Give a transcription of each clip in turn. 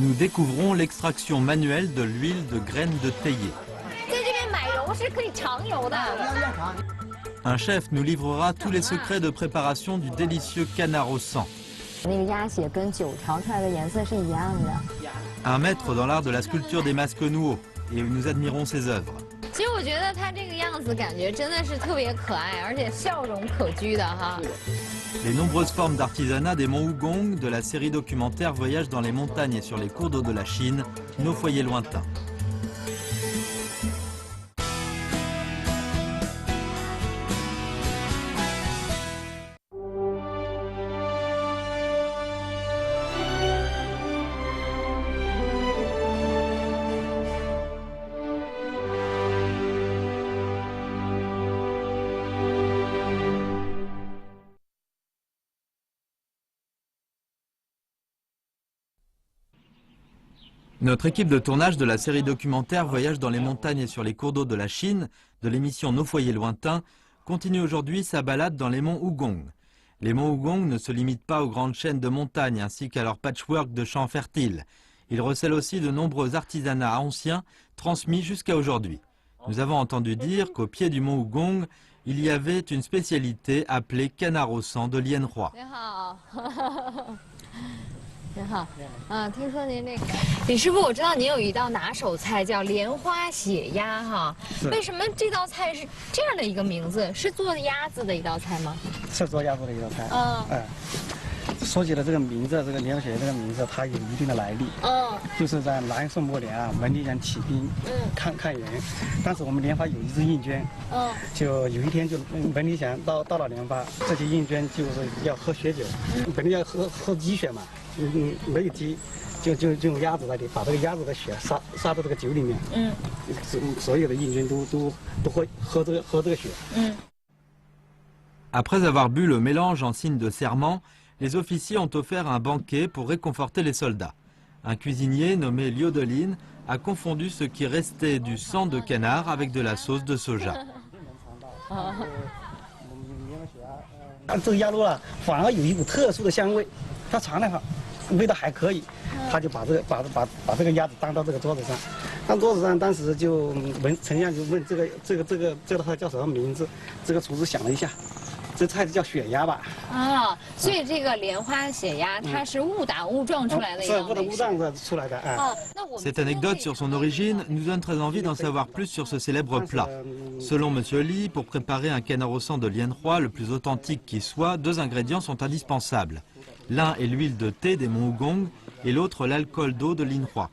nous découvrons l'extraction manuelle de l'huile de graines de théier. Un chef nous livrera tous les secrets de préparation du délicieux canard au sang. Un maître dans l'art de la sculpture des Masquenouaux, et nous admirons ses œuvres. Les nombreuses formes d'artisanat des monts Wugong de la série documentaire Voyage dans les montagnes et sur les cours d'eau de la Chine, nos foyers lointains. Notre équipe de tournage de la série documentaire Voyage dans les montagnes et sur les cours d'eau de la Chine, de l'émission Nos foyers lointains, continue aujourd'hui sa balade dans les monts Wugong. Les monts Wugong ne se limitent pas aux grandes chaînes de montagnes ainsi qu'à leur patchwork de champs fertiles. Ils recèlent aussi de nombreux artisanats anciens transmis jusqu'à aujourd'hui. Nous avons entendu dire qu'au pied du mont Wugong, il y avait une spécialité appelée canard au sang de Lianhua. 您好，听说您这个李师傅，我知道您有一道拿手菜叫莲花血鸭哈。为什么这道菜是这样的一个名字？是做鸭子的一道菜吗？是做鸭子的一道菜。说起了这个名字，这个莲花血鸭这个名字，它有一定的来历。就是在南宋末年啊，文帝想起兵，抗元。当时我们莲花有一支印军，就有一天就文帝想到了莲花，这些印军就是要喝血酒，本来要喝鸡血嘛。 没有鸡，就用鸭子来的，把这个鸭子的血撒到这个酒里面。所有的印军都会喝这个血。Après avoir bu le mélange en signe de serment, les officiers ont offert un banquet pour réconforter les soldats. Un cuisinier nommé Liudelin a confondu ce qui restait du sang de canard avec de la sauce de soja. 这个鸭肉啊，反而有一股特殊的香味，它尝的好。 味道还可以，他就把这个鸭子端到这个桌子上，当桌子上，当时就丞相就问这道菜叫什么名字？这个厨师想了一下，这菜叫血鸭吧。所以这个莲花血鸭它是误打误撞出来的一道美食。是误打误撞出来的啊。Cette anecdote sur son origine nous donne très envie d'en savoir plus sur ce célèbre plat. Selon Monsieur Li, pour préparer un canard au sang de Lianhua le plus authentique qui soit, 2 ingrédients sont indispensables. L'un est l'huile de thé des monts Wugong et l'autre l'alcool d'eau de Lianhua.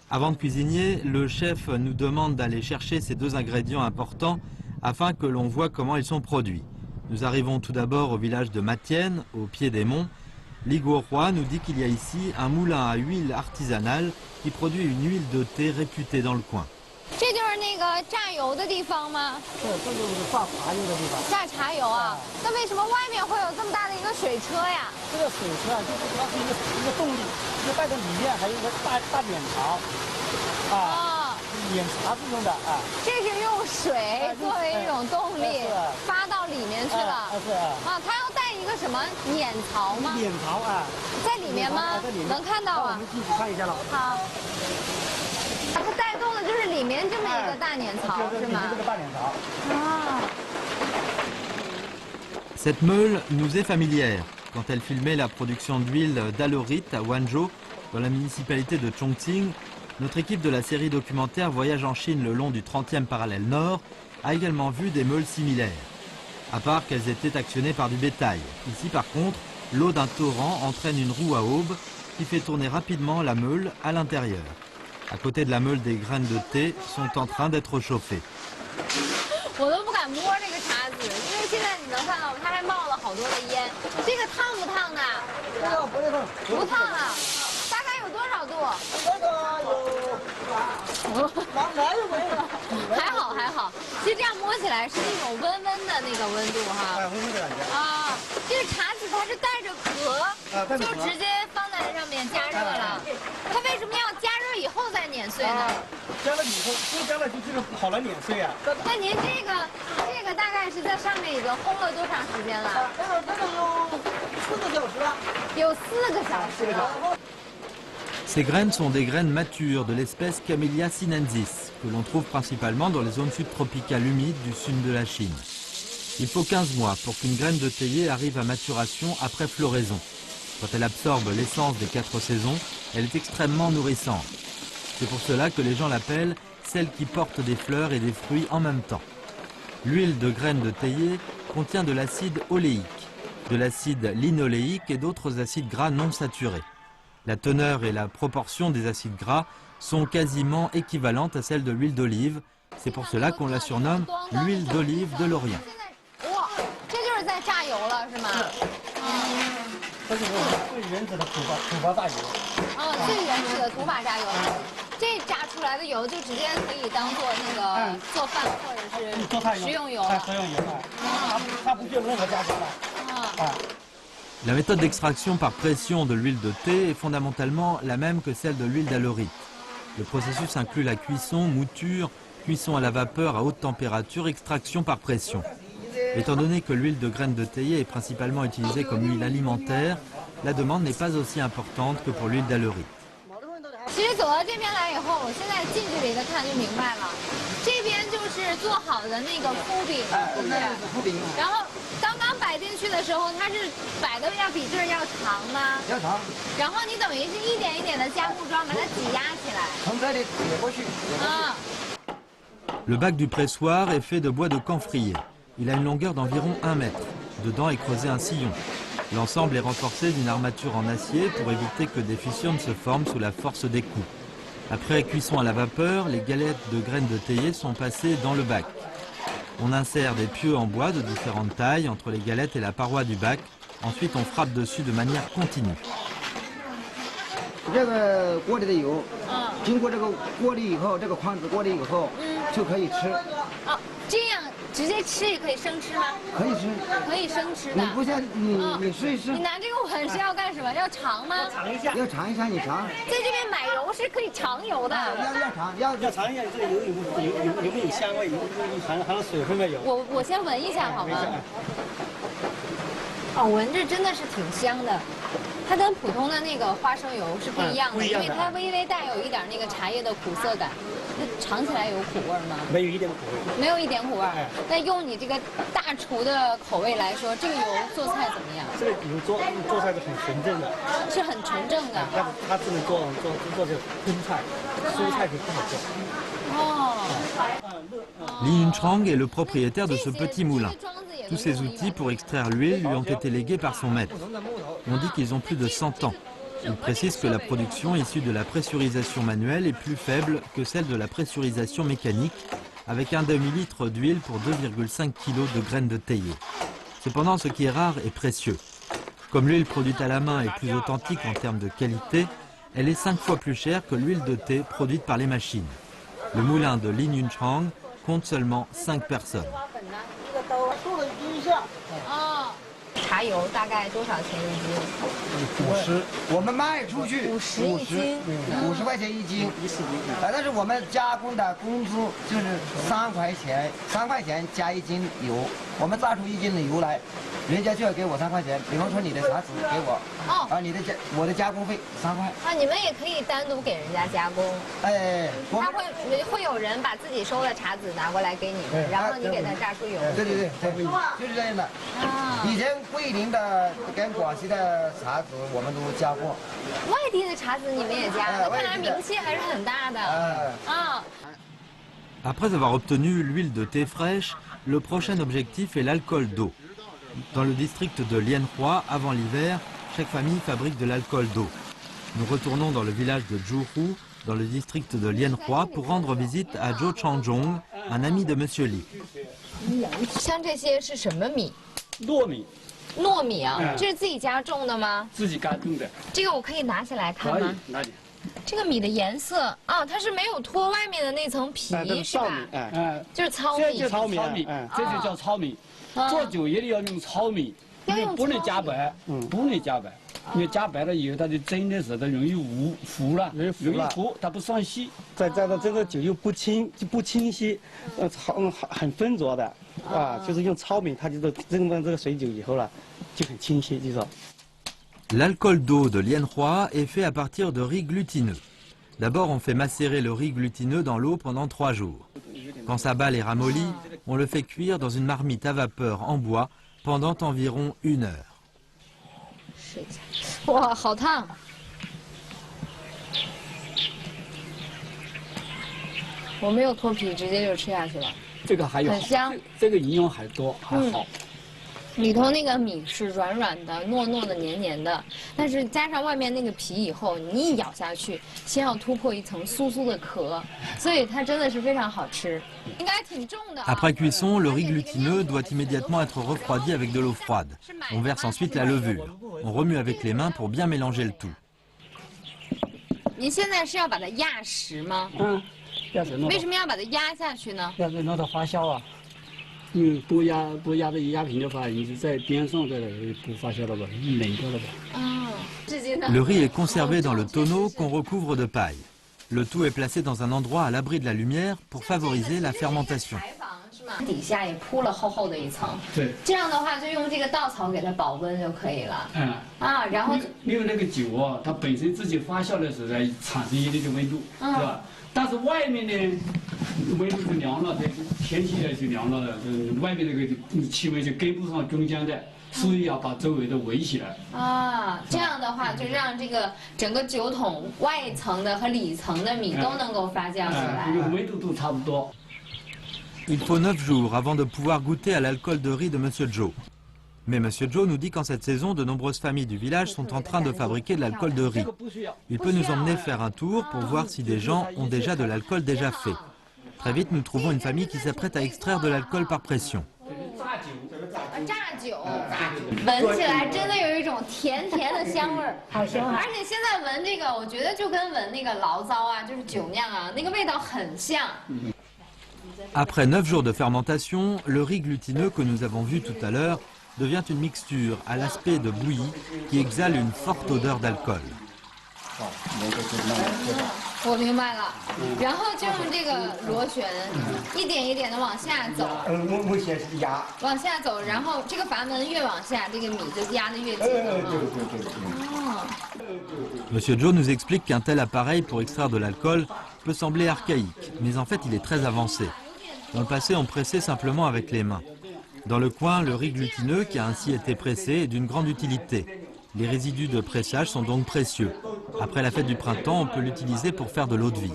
Avant de cuisiner, le chef nous demande d'aller chercher ces 2 ingrédients importants afin que l'on voit comment ils sont produits. Nous arrivons tout d'abord au village de Matienne, au pied des monts. Li Guohua nous dit qu'il y a ici un moulin à huile artisanale qui produit une huile de thé réputée dans le coin. 这就是那个榨油的地方吗？是，这就是榨茶油的地方。榨茶油啊？那为什么外面会有这么大的一个水车呀？这个水车啊，就是它是一个动力，就带着里面还有一个大碾槽，碾茶是用的啊。这是用水作为一种动力发到里面去了。它要带一个什么碾槽吗？碾槽啊，在里面吗？能看到啊？我们进去看一下了。好。 它带动的就是里面这么一个大碾槽，是吗？这个大碾槽。Cette meule nous est familière. Quand elle filmait la production d'huile d'Alorit à Wanzhou, dans la municipalité de Chongqing, notre équipe de la série documentaire Voyage en Chine le long du 30e parallèle nord a également vu des meules similaires. À part qu'elles étaient actionnées par du bétail. Ici par contre, l'eau d'un torrent entraîne une roue à aube qui fait tourner rapidement la meule à l'intérieur. À côté de la meule, des graines de thé sont en train d'être chauffées. 我都不敢摸这个茶籽，因为现在你能看到它还冒了好多的烟。这个烫不烫的？不烫啊。大概有多少度？这个有，还好还好。其实这样摸起来是那种温温的那个温度哈。温温的感觉。这个茶籽它是带着壳，就直接放在上面加热了。它为什么要加热以后再碾碎呢？加了以后，不加了就是好难碾碎啊。那您这个大概是在上面已经烘了多长时间了？这个有4个小时了。有4个小时。Ces graines sont des graines matures de l'espèce Camellia sinensis, que l'on trouve principalement dans les zones subtropicales humides du sud de la Chine. Il faut 15 mois pour qu'une graine de théier arrive à maturation après floraison. Quand elle absorbe l'essence des 4 saisons, elle est extrêmement nourrissante. C'est pour cela que les gens l'appellent celle qui porte des fleurs et des fruits en même temps. L'huile de graines de théier contient de l'acide oléique, de l'acide linoléique et d'autres acides gras non saturés. La teneur et la proportion des acides gras sont quasiment équivalentes à celles de l'huile d'olive. C'est pour cela qu'on la surnomme l'huile d'olive de l'Orient. La méthode d'extraction par pression de l'huile de thé est fondamentalement la même que celle de l'huile d'alorite. Le processus inclut la cuisson, mouture, cuisson à la vapeur à haute température, extraction par pression. Étant donné que l'huile de graines de théier est principalement utilisée comme huile alimentaire, la demande n'est pas aussi importante que pour l'huile d'alorite. 其实走到这边来以后，我现在近距离的看就明白了，这边就是做好的那个铺饼，对不对？铺饼。然后刚刚摆进去的时候，它是摆的要比这儿要长吗？要长。然后你等于是一点一点的加木桩把它挤压起来。从这里撇过去。啊。 Le bac du pressoir est fait de bois de camphrier. Il a une longueur d'environ 1 mètre. Dedans est creusé un sillon. L'ensemble est renforcé d'une armature en acier pour éviter que des fissures ne se forment sous la force des coups. Après cuisson à la vapeur, les galettes de graines de théier sont passées dans le bac. On insère des pieux en bois de différentes tailles entre les galettes et la paroi du bac. Ensuite, on frappe dessus de manière continue. 这个锅里的油，经过这个过滤以后，这个筐子过滤以后，就可以吃。哦，这样直接吃也可以生吃吗？可以吃，可以生吃的。你不像你试一试。你拿这个碗是要干什么？要尝吗？尝一下。要尝一下，你尝。在这边买油是可以尝油的。要尝一下这个油有没有香味，含了水分没有？我先闻一下好吗？哦，闻着真的是挺香的。 它跟普通的那个花生油是不一样的，因为它微微带有一点那个茶叶的苦涩感。它尝起来有苦味吗？没有一点苦味。没有一点苦味。但用你这个大厨的口味来说，这个油做菜怎么样？这个油做菜是很纯正的。是很纯正的。它只能做这个荤菜，蔬菜就不好做。哦。Li Yunchang est le propriétaire de ce petit moulin. Tous ces outils pour extraire l'huile lui ont été légués par son maître. On dit qu'ils ont plus de 100 ans. Il précise que la production issue de la pressurisation manuelle est plus faible que celle de la pressurisation mécanique, avec un demi-litre d'huile pour 2,5 kg de graines de théier. Cependant, ce qui est rare est précieux. Comme l'huile produite à la main est plus authentique en termes de qualité, elle est 5 fois plus chère que l'huile de thé produite par les machines. Le moulin de Li Yunchang compte seulement 5 personnes. 茶油大概多少钱一斤？50，我们卖出去50一斤，50块钱一斤。但是我们加工的工资就是3块钱，3块钱加1斤油。我们榨出1斤的油来，人家就要给我3块钱。比方说你的茶籽给我，我的加工费3块。啊，你们也可以单独给人家加工。哎，他会有人把自己收的茶籽拿过来给你们，然后你给他榨出油。对，就是这样的。以前桂林的跟广西的茶籽我们都加过。外地的茶籽你们也加，那看来名气还是很大的。啊。 Après avoir obtenu l'huile de thé fraîche, le prochain objectif est l'alcool d'eau. Dans le district de Lianhua, avant l'hiver, chaque famille fabrique de l'alcool d'eau. Nous retournons dans le village de Zhuhu, dans le district de Lianhua, pour rendre visite à Zhou Chanzhong, un ami de Monsieur Li. 像这些是什么米？糯米。糯米啊，这是自己家种的吗？自己家种的。这个我可以拿起来看吗？拿起。 这个米的颜色啊，它是没有脱外面的那层皮，是吧？就是糙米。这就糙米，这就叫糙米。做酒一定要用糙米，不能加白，不能加白，因为加白了以后，它就蒸的时候它容易糊了，容易糊，它不上稀。再加上这个酒又不清晰，很浑浊的啊，就是用糙米，它就是蒸完这个水酒以后了，就很清晰，就说。L'alcool d'eau de Lianhua est fait à partir de riz glutineux. D'abord, on fait macérer le riz glutineux dans l'eau pendant 3 jours. Quand sa balle est ramollie, on le fait cuire dans une marmite à vapeur en bois pendant environ 1 heure. 哇，好烫！我没有脱皮，直接就吃下去了。这个还有很香，这个营养还多，还好。里头那个米是软软的、糯糯的、黏黏的，但是加上外面那个皮以后，你一咬下去，先要突破一层酥酥的壳，所以它真的是非常好吃。应该挺重的。Après cuisson, le riz glutineux doit immédiatement être refroidi avec de l'eau froide. On verse ensuite la levure. On remue avec les mains pour bien mélanger le tout. 您现在是要把它压实吗？嗯，为什么要把它压下去呢？要是弄到发酵啊。不压的压平的话，你是在边上的不发酵了吧，冷掉了吧。Le riz est conservé dans le tonneau qu'on recouvre de paille. Le tout est placé dans un endroit à l'abri de la lumière pour favoriser la fermentation. 底下也铺了厚厚的一层，对，这样的话就用这个稻草给它保温就可以了。然后因为那个酒啊，它本身自己发酵的时候呢，产生一定的温度，是吧？但是外面的温度是凉了，天气也是凉了的，外面那个气温就跟不上中间的，所以要把周围的围起来。这样的话就让这个整个酒桶外层的和里层的米都能够发酵起来。这个温度都差不多。 Il faut 9 jours avant de pouvoir goûter à l'alcool de riz de Monsieur Zhou. Mais Monsieur Zhou nous dit qu'en cette saison, de nombreuses familles du village sont en train de fabriquer de l'alcool de riz. Il peut nous emmener faire un tour pour voir si des gens ont déjà de l'alcool déjà fait. Très vite, nous trouvons une famille qui s'apprête à extraire de l'alcool par pression. 榨酒，闻起来真的有一种甜甜的香味儿，好香啊！而且现在闻这个，我觉得就跟闻那个醪糟啊，就是酒酿啊，那个味道很像。 Après 9 jours de fermentation, le riz glutineux que nous avons vu tout à l'heure devient une mixture à l'aspect de bouillie qui exhale une forte odeur d'alcool. 我明白了，然后就用这个螺旋一点一点的往下走，往下走，然后这个阀门越往下，这个米就压得越紧了。Monsieur Zhou nous explique qu'un tel appareil pour extraire de l'alcool peut sembler archaïque, mais en fait il est très avancé. Dans le passé, on pressait simplement avec les mains. Dans le coin, le riz glutineux qui a ainsi été pressé est d'une grande utilité. Les résidus de pressage sont donc précieux. Après la fête du printemps, on peut l'utiliser pour faire de l'eau de vie.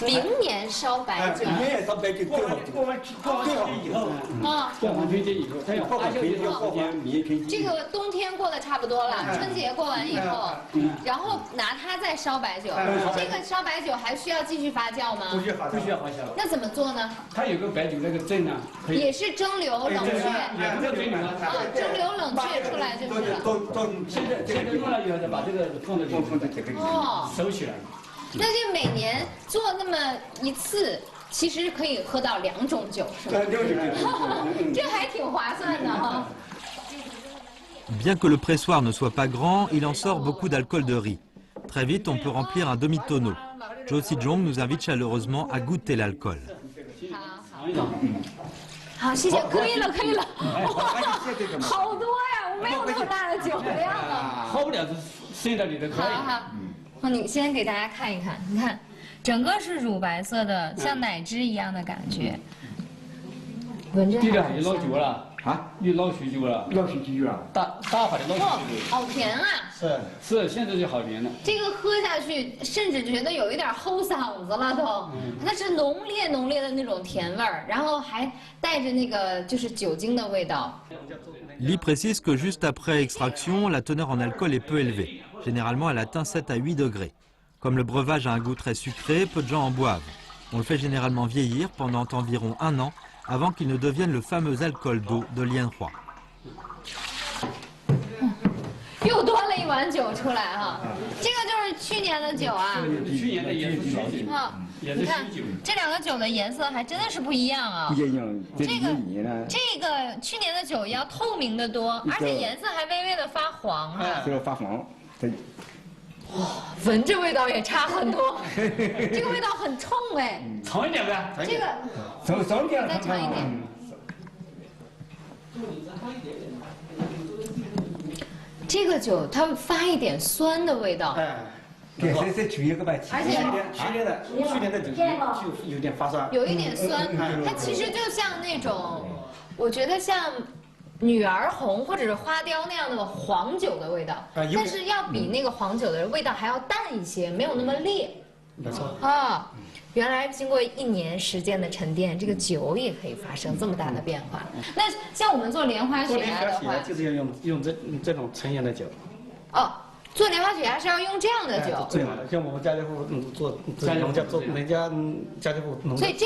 明年烧白酒。明年烧白酒更好，过完以后，过完春节以后，它要发酵的时间米也可以。这个冬天过得差不多了，春节过完以后，然后拿它再烧白酒。这个烧白酒还需要继续发酵吗？不需要发酵。那怎么做呢？它有个白酒那个证呢，也是蒸馏冷却。蒸馏冷却出来就是了。现在弄了以后，再把这个放在里面，收起来。 那这每年做那么一次，其实可以喝到2种酒，是吗？这还挺划算的哈。Bien que le pressoir ne soit pas grand, il en sort beaucoup d'alcool de riz. Très vite, on peut remplir un demi-tonneau. Zhou Xizhong nous invite chaleureusement à goûter l'alcool. 好，谢谢，可以了，可以了。好多呀，我没有那么大的酒量啊。喝不了就剩到里头可以。好。 你先给大家看一看，你看，整个是乳白色的，像奶汁一样的感觉。闻着。这个还老酒了啊？你老许酒了？老许酒了，大把的老许酒。好甜啊！是，现在就好甜了。这个喝下去，甚至觉得有一点齁嗓子了都，那是浓烈浓烈的那种甜味儿，然后还带着那个就是酒精的味道。 Li précise que juste après extraction, la teneur en alcool est peu élevée. Généralement, elle atteint 7 à 8 degrés. Comme le breuvage a un goût très sucré, peu de gens en boivent. On le fait généralement vieillir pendant environ 1 an avant qu'il ne devienne le fameux alcool d'eau de Lianhua. 又多了一碗酒出来哈，这个就是去年的酒啊。去年的也是老酒，你看这2个酒的颜色还真的是不一样啊。不一样，这个去年的酒要透明的多，而且颜色还微微的发黄啊。这个发黄，对。哇，闻着味道也差很多，这个味道很冲哎。尝一点呗。这个尝一点，再尝一点。这个酒它发一点酸的味道。哎，给谁去一个吧？去年的酒就有点发酸，有一点酸，它其实就像那种，我觉得像女儿红或者是花雕那样的黄酒的味道，但是要比那个黄酒的味道还要淡一些，没有那么烈。没错啊。原来经过1年时间的沉淀，这个酒也可以发生这么大的变化。那像我们做莲花雪鸭的话，就是要用这种陈年的酒。哦，做莲花雪鸭是要用这样的酒。最好的，像我们家家户做人家家家户农。所以这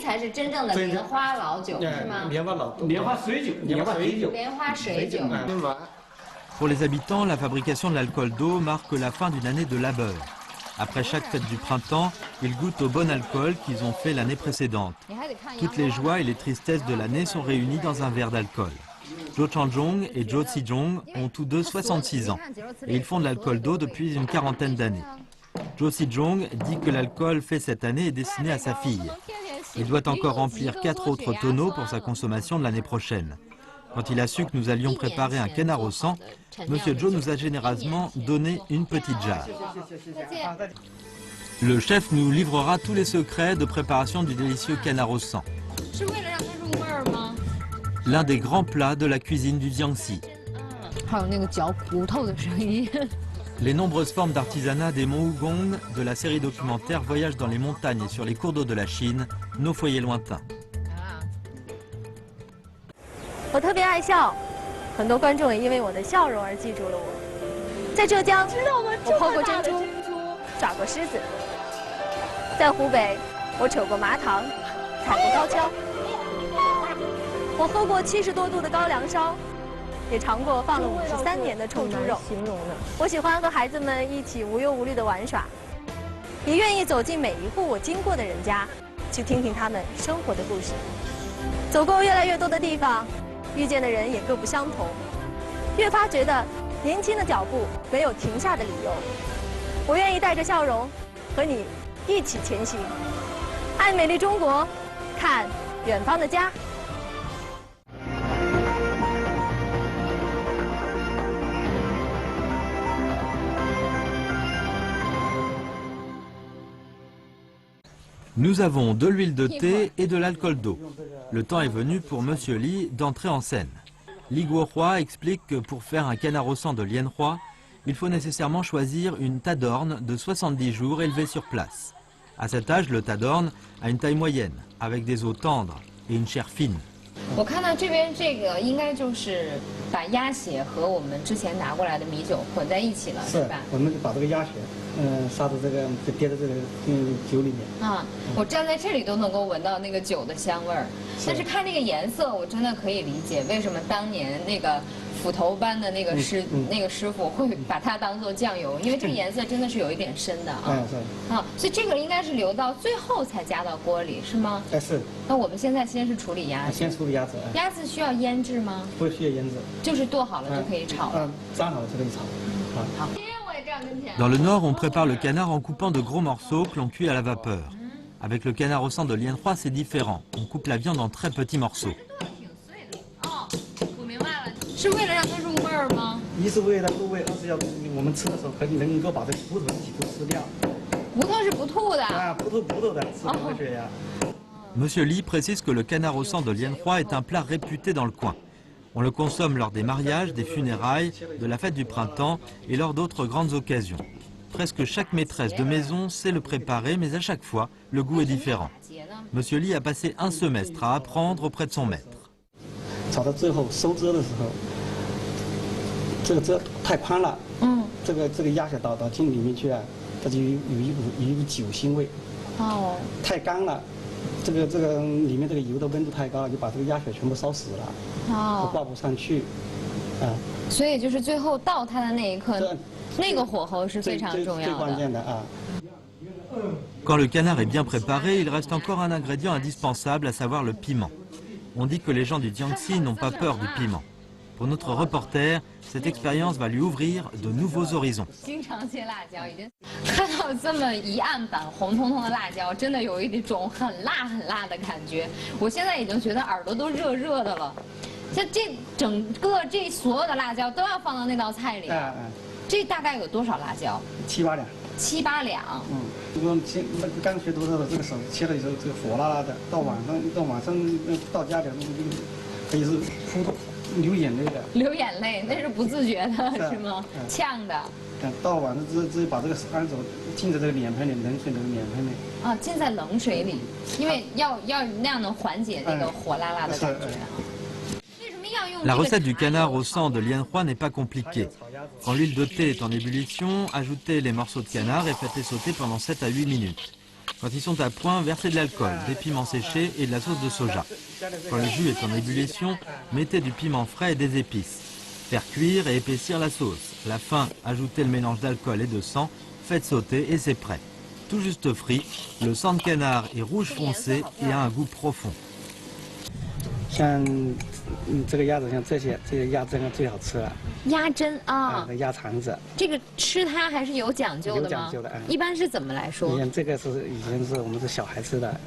才是真正的莲花老酒，是吗？莲花水酒。莲花水酒。Pour les habitants, la fabrication de l'alcool d'eau marque la fin d'une année de labeur. Après chaque fête du printemps, ils goûtent au bon alcool qu'ils ont fait l'année précédente. Toutes les joies et les tristesses de l'année sont réunies dans un verre d'alcool. Zhou Chanzhong et Zhou Xizhong ont tous deux 66 ans et ils font de l'alcool d'eau depuis une quarantaine d'années. Zhou Xizhong dit que l'alcool fait cette année est destiné à sa fille. Il doit encore remplir 4 autres tonneaux pour sa consommation de l'année prochaine. Quand il a su que nous allions préparer un canard au sang, Monsieur Zhou nous a généreusement donné une petite jarre. Le chef nous livrera tous les secrets de préparation du délicieux canard au sang. L'un des grands plats de la cuisine du Jiangxi. Les nombreuses formes d'artisanat des monts Wugong de la série documentaire Voyage dans les montagnes et sur les cours d'eau de la Chine, nos foyers lointains. 我特别爱笑，很多观众也因为我的笑容而记住了我。在浙江，我泡过珍珠，耍过狮子；在湖北，我扯过麻糖，踩过高跷。我喝过70多度的高粱烧，也尝过放了53年的臭猪肉。我喜欢和孩子们一起无忧无虑的玩耍，也愿意走进每一户我经过的人家，去听听他们生活的故事。走过越来越多的地方。遇见的人也各不相同，越发觉得年轻的脚步没有停下的理由。我愿意带着笑容和你一起前行，爱美丽中国，看远方的家。Nous avons de l'huile de thé et de l'alcool d'eau. Le temps est venu pour Monsieur Li d'entrer en scène. Li Guohua explique que pour faire un canard au sang de Lianhua, il faut nécessairement choisir une tadorne de 70 jours élevée sur place. À cet âge, le tadorne a une taille moyenne, avec des os tendres et une chair fine. 我看到这边这个应该就是把鸭血和我们之前拿过来的米酒混在一起了，是吧？我们把这个鸭血，杀到这个跌到这个酒里面。啊，我站在这里都能够闻到那个酒的香味儿。但是看这个颜色，我真的可以理解为什么当年那个斧头般的那个师傅会把它当做酱油，因为这个颜色真的是有一点深的啊。啊，所以这个应该是留到最后才加到锅里，是吗？是。那我们现在先是处理鸭子。先处理鸭子。鸭子需要腌制吗？不需要腌制，就是剁好了就可以炒了。炸好了就可以炒。好。 Dans le nord, on prépare le canard en coupant de gros morceaux que l'on cuit à la vapeur. Avec le canard au sang de Lianhua, c'est différent. On coupe la viande en très petits morceaux. 是为了让它入味儿吗？一是为了入味，二是要我们吃的时候可以能够把这骨头一起都吃掉。骨头是不吐的。啊，不吐的，吃不血呀。Monsieur Li précise que le canard au sang de Lianhua est un plat réputé dans le coin. On le consomme lors des mariages, des funérailles, de la fête du printemps et lors d'autres grandes occasions. Presque chaque maîtresse de maison sait le préparer, mais à chaque fois, le goût est différent. Monsieur Li a passé un semestre à apprendre auprès de son maître. 炒到最后收汁的时候，这个汁太宽了，这个鸭血倒进里面去啊，它就有一股酒腥味。哦。太干了。 这个里面这个油的温度太高，就把这个鸭血全部烧死了，哦，挂不上去，啊。所以就是最后倒它的那一刻，那个火候是非常重要的。最关键的啊。Quand le canard est bien préparé, il reste encore un ingrédient indispensable, à savoir le piment. On dit que les gens du Jiangxi n'ont pas peur du piment. Pour notre reporter, cette expérience va lui ouvrir de nouveaux horizons. 经常切辣椒，已经看到这么一案板红彤彤的辣椒，真的有一种很辣的感觉。我现在已经觉得耳朵都热热的了。像这整个这所有的辣椒都要放到那道菜里。这大概有多少辣椒？7、8两。7、8两。如果刚学徒的这个手切的时候，这个火辣辣的，到晚上到家里可以是扑通流眼泪的。流眼泪，那是不自觉的，是吗？呛的。到晚上直接把这个按手浸在这个脸盆里，冷水的脸盆里。啊，浸在冷水里，因为要那样能缓解那个火辣辣的感觉。La recette du canard au sang de Lianhua n'est pas compliquée. Quand l'huile de thé est en ébullition, ajoutez les morceaux de canard et faites-les sauter pendant 7 à 8 minutes. Quand ils sont à point, versez de l'alcool, des piments séchés et de la sauce de soja. Quand le jus est en ébullition, mettez du piment frais et des épices. Faire cuire et épaissir la sauce. À la fin, ajoutez le mélange d'alcool et de sang, faites sauter et c'est prêt. Tout juste frit, le sang de canard est rouge foncé et a un goût profond. 像这个鸭子，像这些鸭胗最好吃了。鸭胗啊，鸭肠子。这个吃它还是有讲究的吗？有讲究的。一般是怎么来说？你看这个是以前是我们是小孩吃的。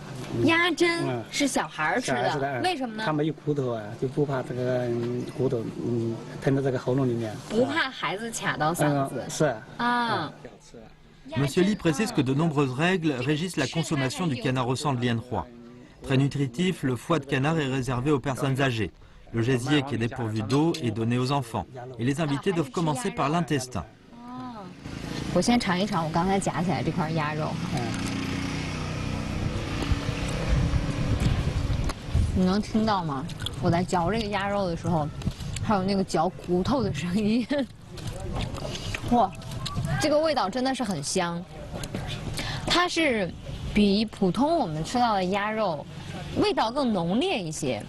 鸭胗是小孩吃的，为什么呢？他没有骨头啊，就不怕这个骨头吞到这个喉咙里面。不怕孩子卡到嗓子。是啊。Monsieur Li précise que de nombreuses règles régissent la consommation du canard au sang de Lianhua. Très nutritif, le foie de canard est réservé aux personnes âgées. Le gésier qui est dépourvu d'eau est donné aux enfants. Et les invités doivent commencer par l'intestin. 我先尝一尝我刚才夹起来这块鸭肉。你能听到吗？我在嚼这个鸭肉的时候，还有那个嚼骨头的声音。哇，这个味道真的是很香。它是比普通我们吃到的鸭肉味道更浓烈一些，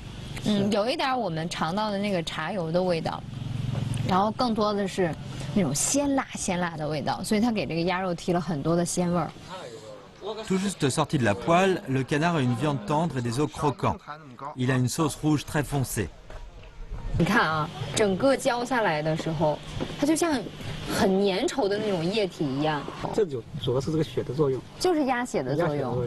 有一点我们尝到的那个茶油的味道，然后更多的是那种鲜辣的味道，所以它给这个鸭肉提了很多的鲜味儿。Tout juste sorti de la poêle, le canard a une viande tendre et des os croquants. Il a une sauce rouge très foncée. 你看啊，整个浇下来的时候，它就像很粘稠的那种液体一样。这就主要是这个血的作用，就是鸭血的作用。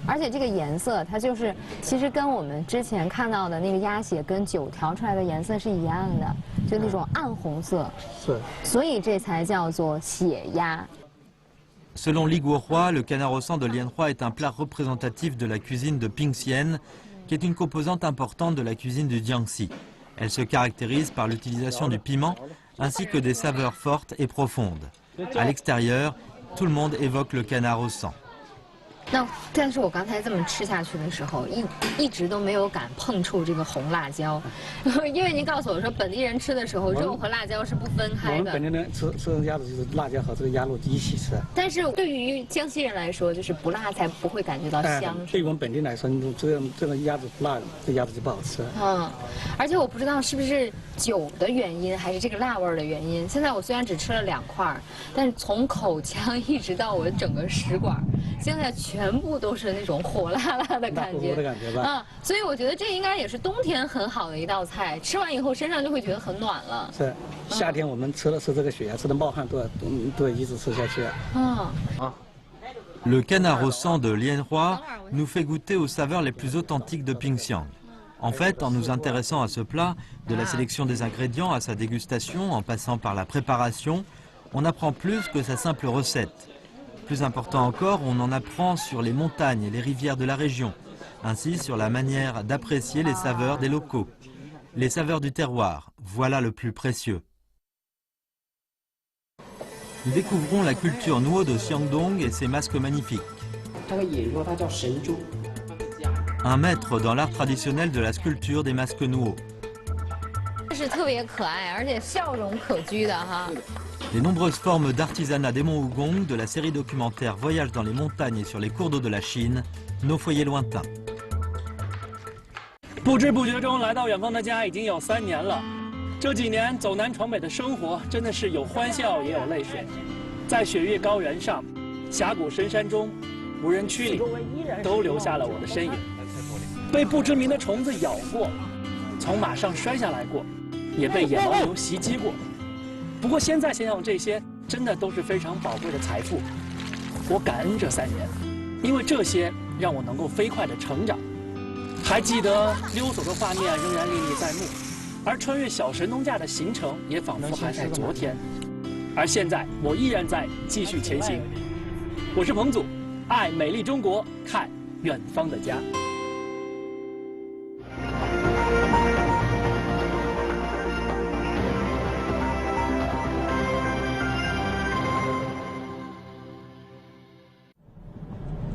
而且这个颜色，它就是其实跟我们之前看到的那个鸭血跟酒调出来的颜色是一样的，就那种暗红色。是。所以这才叫做血鸭。Selon Li Guohua, le canard au sang de Lianhua est un plat représentatif de la cuisine de Pingxian, qui est une composante importante de la cuisine du Jiangxi. Elle se caractérise par l'utilisation du piment ainsi que des saveurs fortes et profondes. À l'extérieur, tout le monde évoque le canard au sang. 但是我刚才这么吃下去的时候，一直都没有敢碰触这个红辣椒，因为您告诉我说本地人吃的时候，肉和辣椒是不分开的。我们本地人吃鸭子就是辣椒和这个鸭肉一起吃。但是对于江西人来说，就是不辣才不会感觉到香。对于我们本地来说，这个鸭子不辣，这鸭子就不好吃。而且我不知道是不是酒的原因，还是这个辣味的原因。现在我虽然只吃了2块，但是从口腔一直到我整个食管，现在全部都是那种火辣辣的感觉，所以我觉得这应该也是冬天很好的一道菜，吃完以后身上就会觉得很暖了。是，夏天我们吃的是这个血鸭，吃的冒汗都一直吃下去。Le canard au sang de Lianhua nous fait goûter aux saveurs les plus authentiques de Pingxiang. En fait, en nous intéressant à ce plat, de la sélection des ingrédients à sa dégustation, en passant par la préparation, on apprend plus que sa simple recette. Plus important encore, on en apprend sur les montagnes et les rivières de la région, ainsi sur la manière d'apprécier les saveurs des locaux. Les saveurs du terroir, voilà le plus précieux. Nous découvrons la culture Nuo de Xiangdong et ses masques magnifiques. Un maître dans l'art traditionnel de la sculpture des masques Nuo. Les nombreuses formes d'artisanat des monts Wugong de la série documentaire Voyage dans les montagnes et sur les cours d'eau de la Chine, nos foyers lointains. 不知不觉中来到远方的家已经有3年了，这几年走南闯北的生活真的是有欢笑也有泪水，在雪域高原上、峡谷深山中、无人区里，都留下了我的身影。被不知名的虫子咬过，从马上摔下来过，也被野牦牛袭击过。 不过现在想想，这些真的都是非常宝贵的财富。我感恩这3年，因为这些让我能够飞快的成长。还记得溜索的画面仍然历历在目，而穿越小神农架的行程也仿佛还在昨天。而现在，我依然在继续前行。我是彭祖，爱美丽中国，看远方的家。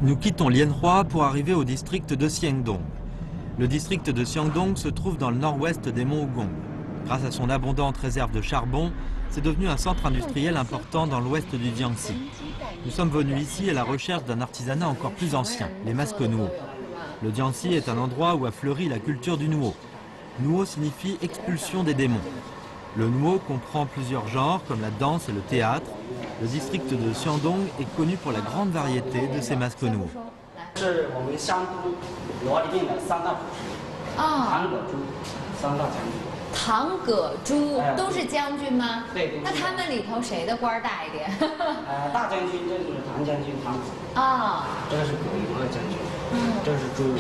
Nous quittons Lianhua pour arriver au district de Xiangdong. Le district de Xiangdong se trouve dans le nord-ouest des monts Hugong. Grâce à son abondante réserve de charbon, c'est devenu un centre industriel important dans l'ouest du Jiangxi. Nous sommes venus ici à la recherche d'un artisanat encore plus ancien, les masques Nuo. Le Jiangxi est un endroit où a fleuri la culture du Nuo. Nuo signifie expulsion des démons. Le Nuo comprend plusieurs genres comme la danse et le théâtre. Le district de Xiangdong est connu pour la grande variété de ces masques Nuo. 是我们山东罗里面的三大主持，唐葛珠三大将军。唐葛珠都是将军吗？对。那他们里头谁的官大一点？大将军这就是唐将军唐葛。啊。这个是葛永二将军。这是朱。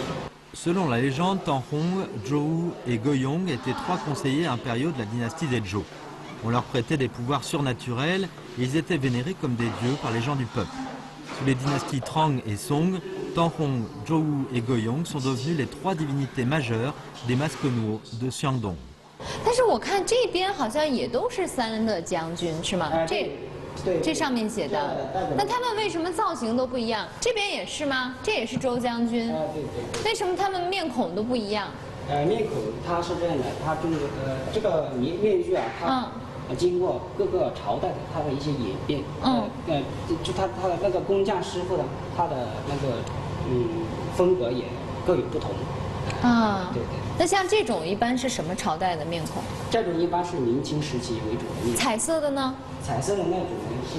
Selon la légende, Tanhong, Zhou et Goyong étaient trois conseillers impériaux de la dynastie des Zhou. On leur prêtait des pouvoirs surnaturels et ils étaient vénérés comme des dieux par les gens du peuple. Sous les dynasties Trang et Song, Tanhong, Zhou et Goyong sont devenus les trois divinités majeures des masques Nuo de Xiangdong. 但是我看这边好像也都是三个将军，是吗？这上面写的，那他们为什么造型都不一样？这边也是吗？这也是周将军。对对。为什么他们面孔都不一样？面孔它是这样的，它就是这个面具啊，它经过各个朝代的它的一些演变，就它的那个工匠师傅的他的那个风格也各有不同。啊，对对。那像这种一般是什么朝代的面孔？这种一般是明清时期为主的面孔。彩色的呢？彩色的那种是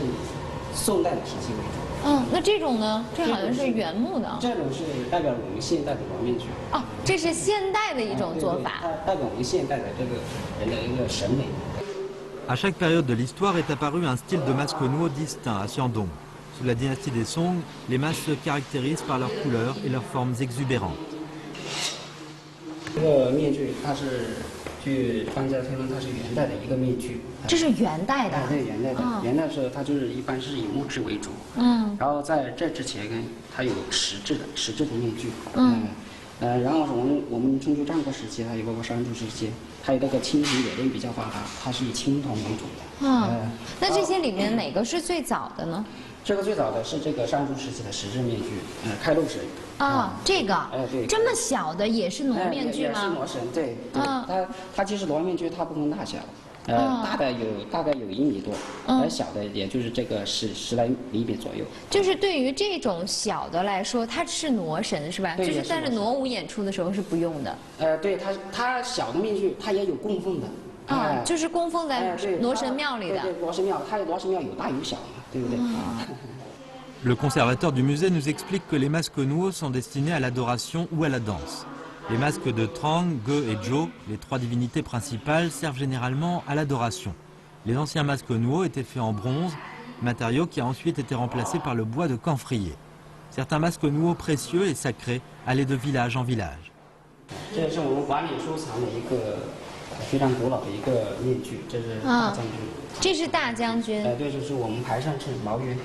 宋代的时期为主。那这种呢？这好像是原木的。这种是代表我们现代的罗面具。哦，这是现代的一种做法。它代表我们现代的这个人的一个审美。À chaque période de l'histoire est apparu un style de masque Nuo distinct à Xiangdong. Sous la dynastie des Song, les masques se caractérisent par leurs couleurs et leurs formes exubérantes. 这个面具它是，据专家推论，它是元代的一个面具。这是元代的。对，元代的。元代的时候，它就是一般是以木质为主。然后在这之前呢，它有实质的面具。然后我们春秋战国时期，还有包括商周时期，还有那个青铜冶炼比较发达，它是以青铜为主的。那这些里面哪个是最早的呢？这个最早的是这个商周时期的实质面具，开路神。这个，对，这么小的也是傩面具吗？也是傩神，对。它其实傩面具它不分大小，大的大概有1米多，而小的也就是这个10来厘米左右。就是对于这种小的来说，它是傩神是吧？对，就是但是傩舞演出的时候是不用的。对，它小的面具它也有供奉的。就是供奉在傩神庙里的。对，傩神庙，它的傩神庙有大有小嘛，对不对Le conservateur du musée nous explique que les masques Nuo sont destinés à l'adoration ou à la danse. Les masques de Trang, Ge et Zhou, les trois divinités principales, servent généralement à l'adoration. Les anciens masques Nuo étaient faits en bronze, matériau qui a ensuite été remplacé par le bois de camphrier. Certains masques Nuo précieux et sacrés allaient de village en village. 这是我们管理收藏的一个非常古老的一个面具，这是大将军。这是大将军。对，就是我们排上是毛约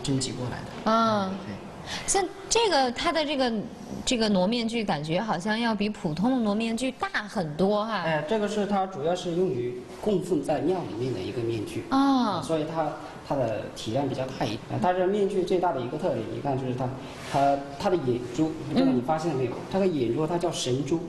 征集过来的。对。像这个它的这个傩面具，感觉好像要比普通的傩面具大很多哈。这个是它主要是用于供奉在庙里面的一个面具。所以它的体量比较大一点。它这面具最大的一个特点，你看就是它的眼珠，不知道你发现没有？它的眼珠它叫神珠。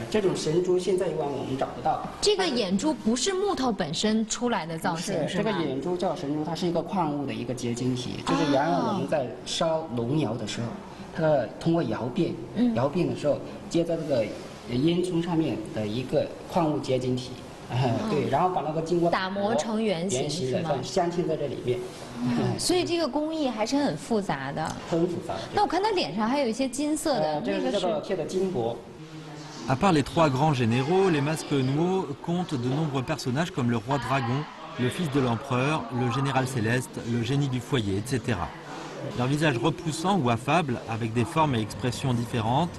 这种神珠现在一般我们找不到。这个眼珠不是木头本身出来的造型，是这个眼珠叫神珠，它是一个矿物的一个结晶体，就是原来我们在烧龙窑的时候，它通过窑变的时候，接在这个烟囱上面的一个矿物结晶体。对，然后把那个经过打磨成圆形是吗？镶嵌在这里面。所以这个工艺还是很复杂的。很复杂。那我看它脸上还有一些金色的，这个是贴的金箔。À part les trois grands généraux, les masques Nuo comptent de nombreux personnages comme le roi dragon, le fils de l'empereur, le général céleste, le génie du foyer, etc. Leurs visages repoussants ou affables, avec des formes et expressions différentes,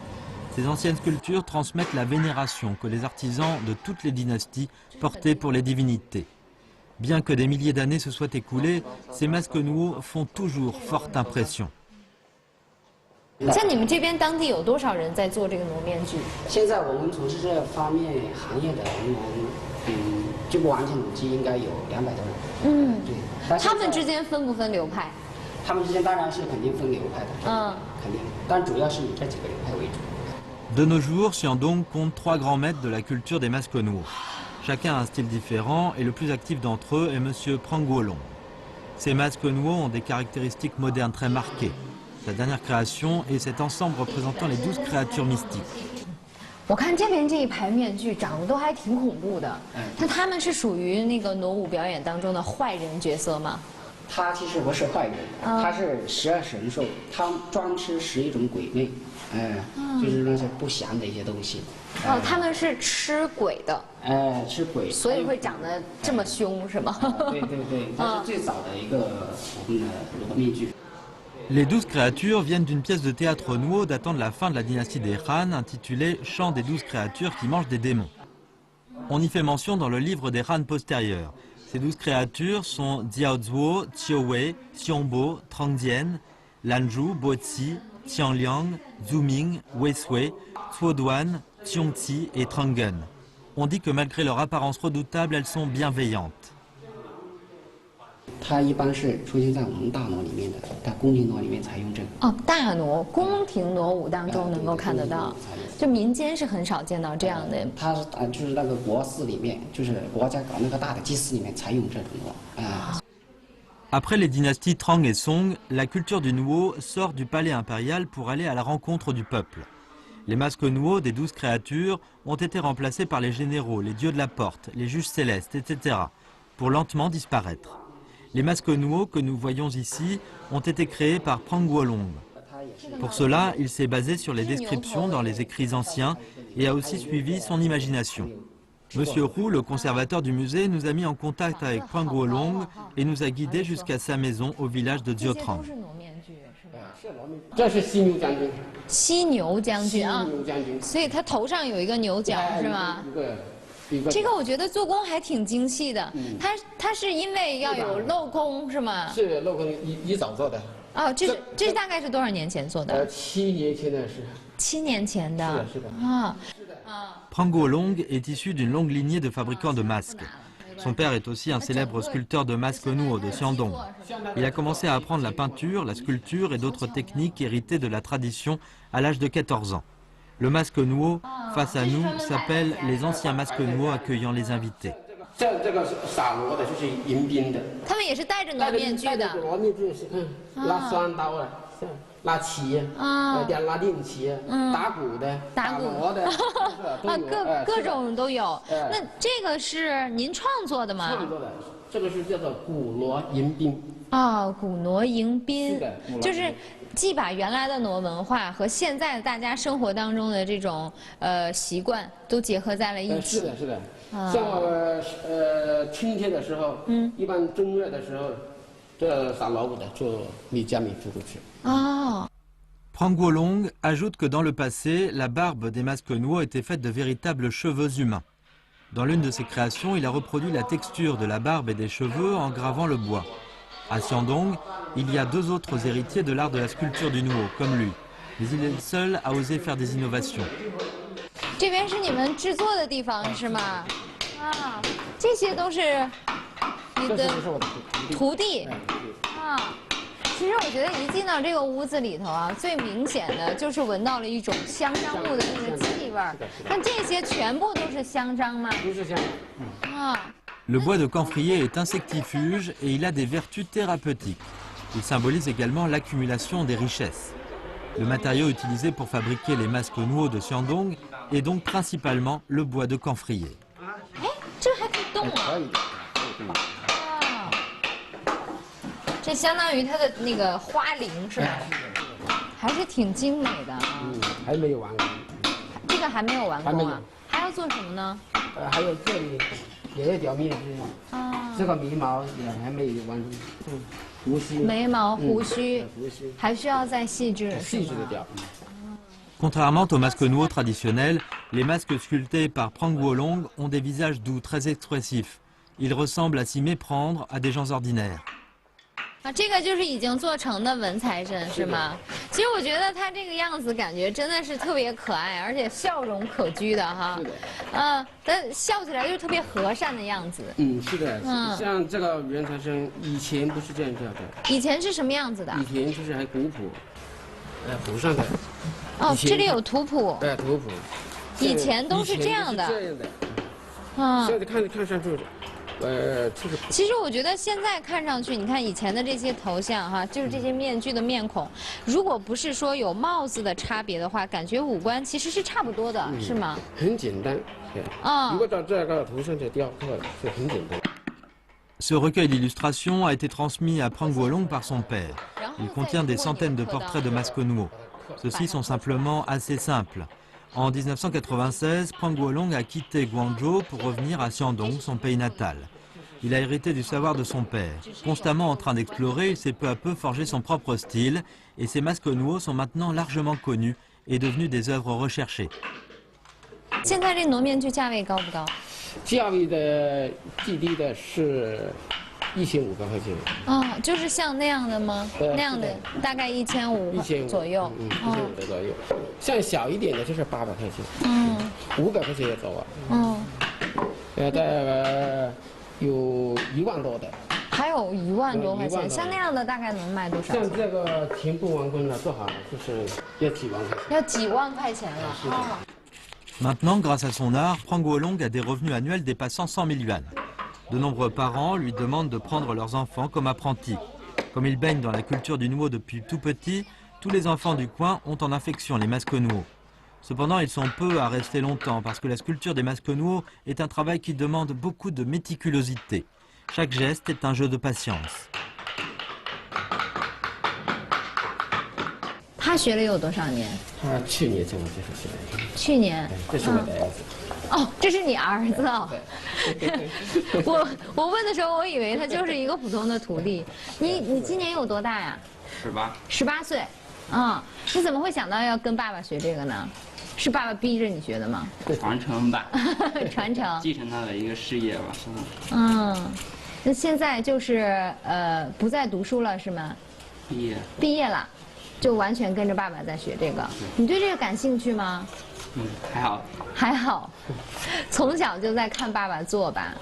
Ces anciennes sculptures transmettent la vénération que les artisans de toutes les dynasties portaient pour les divinités. Bien que des milliers d'années se soient écoulées, ces masques nouaux font toujours forte impression. 像你们这边当地有多少人在做这个挪面具？现在我们从事这方面行业的人，就不完全统计，应该有200多人。嗯，对。他们之间分不分流派？他们之间当然是肯定分流派的，肯定，但主要是以这几个流派为主。 De nos jours, Xiandong compte 3 grands maîtres de la culture des masques nouaux. Chacun a un style différent et le plus actif d'entre eux est M. Pranguolong. Ces masques nouaux ont des caractéristiques modernes très marquées. Sa dernière création est cet ensemble représentant les 12 créatures mystiques. 我看这边这一排面具长得都还挺恐怖的，那他们是属于那个傩舞表演当中的坏人角色吗？他其实不是坏人，他是12神兽，他专吃11种鬼魅，就是那些不祥的一些东西。哦，他们是吃鬼的。吃鬼，所以会长得这么凶是吗？对对对，它是最早的一个我们的面具。 Les 12 créatures viennent d'une pièce de théâtre nouveau datant de la fin de la dynastie des Han intitulée Chant des 12 créatures qui mangent des démons. On y fait mention dans le livre des Han postérieurs. Ces 12 créatures sont Diaozuo, Qiuwei, Xiongbo, Trangdian, Lanzhu, Bozi, Tianliang, Zuming, Weisui, Cuoduan, Tiongqi et Trangen. On dit que malgré leur apparence redoutable, elles sont bienveillantes. 它一般是出现在我们大傩里面的，在宫廷傩里面才用这个。哦，大傩宫廷傩舞当中能够看得到，就民间是很少见到这样的。它就是那个国祀里面，就是国家搞那个大的祭祀里面才用这种傩。Après les dynasties Trang et Song, la culture du Nuo sort du palais impérial pour aller à la rencontre du peuple. Les masques Nuo des 12 créatures ont été remplacés par les généraux, les dieux de la porte, les juges célestes, etc., pour lentement disparaître. Les masques Nuo que nous voyons ici ont été créés par Pranguolong. Pour cela, il s'est basé sur les descriptions dans les écrits anciens et a aussi suivi son imagination. Monsieur Roux, le conservateur du musée, nous a mis en contact avec Pranguolong et nous a guidés jusqu'à sa maison au village de Jiutrang. 这是犀牛将军。犀牛将军啊，所以他头上有一个牛角是吗？这个我觉得做工还挺精细的。它是因为要有镂空是吗？是镂空一早做的。哦，这是大概是多少年前做的？7年前的事。7年前的。是的。啊。Pranguolong est issu d'une longue lignée de fabricants de masques. Son père est aussi un célèbre sculpteur de masques Nuo de Xiandong. Il a commencé à apprendre la peinture, la sculpture et d'autres techniques héritées de la tradition à l'âge de 14 ans. Le masque Nuo, face à nous, s'appelle les anciens masques Nuo accueillant les invités. 这个撒罗的就是迎宾的。他们也是戴着傩面具的。傩面具是拉双刀的，拉旗，拉令旗，打鼓的，打锣的，各种都有。那这个是您创作的吗？创作的，这个是叫做鼓锣迎宾。啊，鼓锣迎宾，就是既把原来的傩文化和现在大家生活当中的这种习惯都结合在了一起。是的，是的。像春天的时候，一般正月的时候，这撒老虎的就离家里飞过去。哦。Pranguolong ajoute que dans le passé, la barbe des masques Nuo était faite de véritables cheveux humains. Dans l'une de ses créations, il a reproduit la texture de la barbe et des cheveux en gravant le bois. À Xiandong, il y a 2 autres héritiers de l'art de la sculpture du Nuo, comme lui. Mais il est le seul à oser faire des innovations. 这边是你们制作的地方是吗？啊，这些都是你的徒弟啊。其实我觉得一进到这个屋子里头啊，最明显的就是闻到了一种香樟木的那个气味儿。那这些全部都是香樟吗？都是香。啊。Le bois de camphrier est insectifuge et il a des vertus thérapeutiques. Il symbolise également l'accumulation des richesses. Le matériau utilisé pour fabriquer les masques Nuo de Xiandong est donc principalement le bois de camphrier. 哎，这还可以动啊！啊，这相当于它的那个花翎是吧？还是挺精美的啊。还没有完工。这个还没有完工啊？还要做什么呢？还有这里也有表面具啊，这个眉毛也还没有完成。胡须。眉毛、胡须，还需要再细致。细致的雕。Contrairement aux masques nouaux traditionnels, les masques sculptés par Prang Wolong ont des visages doux, très expressifs. Ils ressemblent à s'y méprendre à des gens ordinaires. 啊，这个就是已经做成的文财神是吗？其实我觉得他这个样子感觉真的是特别可爱，而且笑容可掬的哈。是的。但笑起来就特别和善的样子。是的。像这个元财神以前不是这样叫的。以前是什么样子的？以前就是还古朴，谱上的。哦，这里有图谱。图谱。以前都是这样的。这样的。现在看上去。其实我觉得现在看上去，你看以前的这些头像哈，就是这些面具的面孔，如果不是说有帽子的差别的话，感觉五官其实是差不多的，是吗？很简单，如果到这个图上去雕刻是很简单。Ce recueil d'illustrations a été transmis à Prang Wolong par son père. Il contient des centaines de portraits de masques nouaux. Ceux-ci sont simplement assez simples. En 1996, Prang Wolong a quitté Guangzhou pour revenir à Xiandong, son pays natal. Il a hérité du savoir de son père. Constamment en train d'explorer, il s'est peu à peu forgé son propre style et ses masques nouaux sont maintenant largement connus et devenus des œuvres recherchées. 现在这农面具价位高不高？价位的最低的是1500块钱。哦，就是像那样的吗？那样的大概1500左右。1500左右。像小一点的就是800块钱。500块钱也走啊。大概有1万多的。还有1万多块钱，像那样的大概能卖多少？像这个全部完工了，做好了就是要几万块钱。要几万块钱了。Maintenant, grâce à son art, Prang Wolong a des revenus annuels dépassant 100 000 yuan. De nombreux parents lui demandent de prendre leurs enfants comme apprentis. Comme ils baignent dans la culture du nouveau depuis tout petit, tous les enfants du coin ont en affection les masques nouaux. Cependant, ils sont peu à rester longtemps parce que la sculpture des masques nouaux est un travail qui demande beaucoup de méticulosité. Chaque geste est un jeu de patience. 他学了有多少年？他去年就学了。去年。这是我的儿子。哦，这是你儿子哦。我问的时候，我以为他就是一个普通的徒弟。你今年有多大呀？18岁。你怎么会想到要跟爸爸学这个呢？是爸爸逼着你学的吗？传承吧。传承。继承他的一个事业吧。那现在就是不再读书了是吗？毕业了。就完全跟着爸爸在学这个，你对这个感兴趣吗？还好。还好，从小就在看爸爸做吧。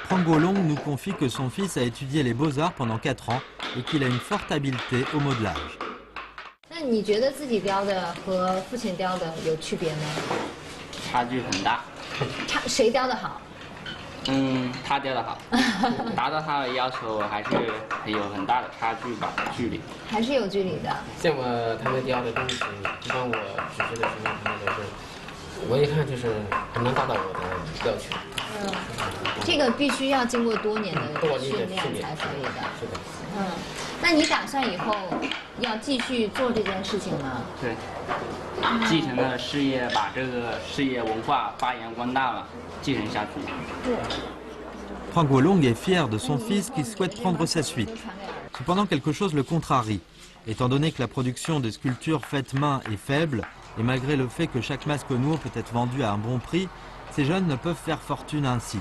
Prang Wolong nous confie que son fils a étudié les beaux-arts pendant 4 ans et qu'il a une forte habileté au modelage. 那你觉得自己雕的和父亲雕的有区别吗？差距很大。谁雕的好？他雕的好，达到他的要求还是有很大的差距吧，距离。还是有距离的。像他们雕的东西，一般我指示的时候，他们都是，我一看就是很难达到我的要求。这个必须要经过多年的训练才可以的。是的。那你打算以后要继续做这件事情吗？对，继承的事业，把这个事业文化发扬光大嘛，继承下去。Prang Wolong est fier de son fils qui souhaite prendre sa suite. Cependant, quelque chose le contrarie. Étant donné que la production des sculptures faites main est faible, et malgré le fait que chaque masque nouveau peut être vendu à un bon prix, ces jeunes ne peuvent faire fortune ainsi.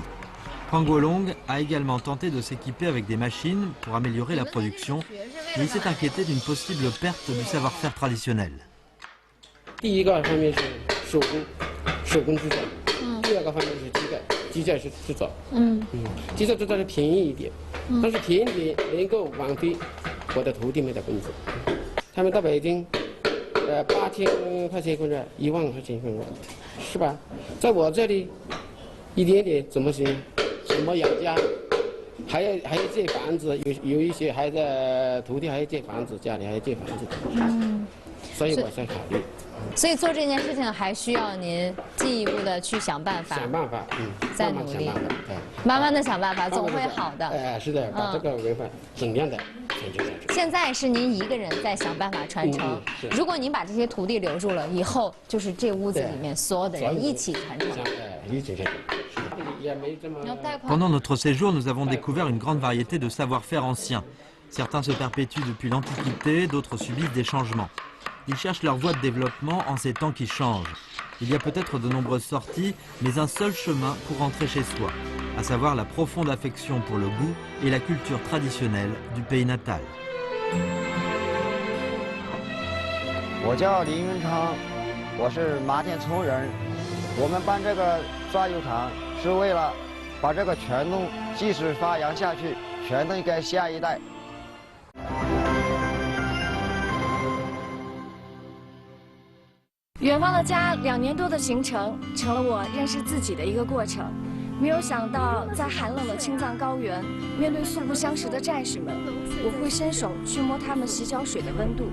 Prang Wolong a également tenté de s'équiper avec des machines pour améliorer la production, mais il s'est inquiété d'une possible perte du savoir-faire traditionnel. 第一个方面是手工制造，第二个方面是机械制造。机械制造的便宜一点，但是便宜能够挽回我的徒弟们的工资。他们到北京，8000块钱工资，1万块钱工资，是吧？在我这里，一点点怎么行？怎么养家？还要借房子，有一些还在徒弟还要借房子，家里还要借房子。所以我在考虑。所以做这件事情还需要您进一步的去想办法。想办法，再努力，慢慢的想办法，总会好的。是的，把这个文化尽量的传承下去。现在是您一个人在想办法传承，如果您把这些徒弟留住了，以后就是这屋子里面所有的人一起传承。一起传承。Pendant notre séjour, nous avons découvert une grande variété de savoir-faire anciens. Certains se perpétuent depuis l'Antiquité, d'autres subissent des changements. ils cherchent leur voie de développement en ces temps qui changent. Il y a peut-être de nombreuses sorties, mais un seul chemin pour rentrer chez soi, à savoir la profonde affection pour le goût et la culture traditionnelle du pays natal. 我叫林云昌，我是麻田村人。我们办这个抓油厂是为了把这个传统继续发扬下去，传承给下一代。远方的家2年多的行程，成了我认识自己的一个过程。没有想到，在寒冷的青藏高原，面对素不相识的战士们，我会伸手去摸他们洗脚水的温度。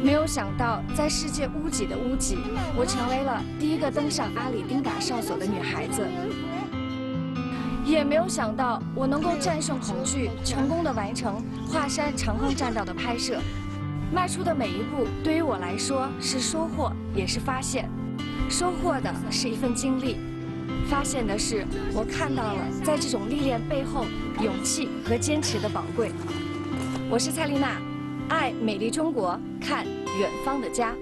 没有想到，在世界屋脊的屋脊，我成为了第一个登上阿里丁达哨所的女孩子。也没有想到，我能够战胜恐惧，成功的完成华山长空栈道的拍摄。 迈出的每一步，对于我来说是收获，也是发现。收获的是一份经历，发现的是我看到了在这种历练背后勇气和坚持的宝贵。我是蔡丽娜，爱美丽中国，看远方的家。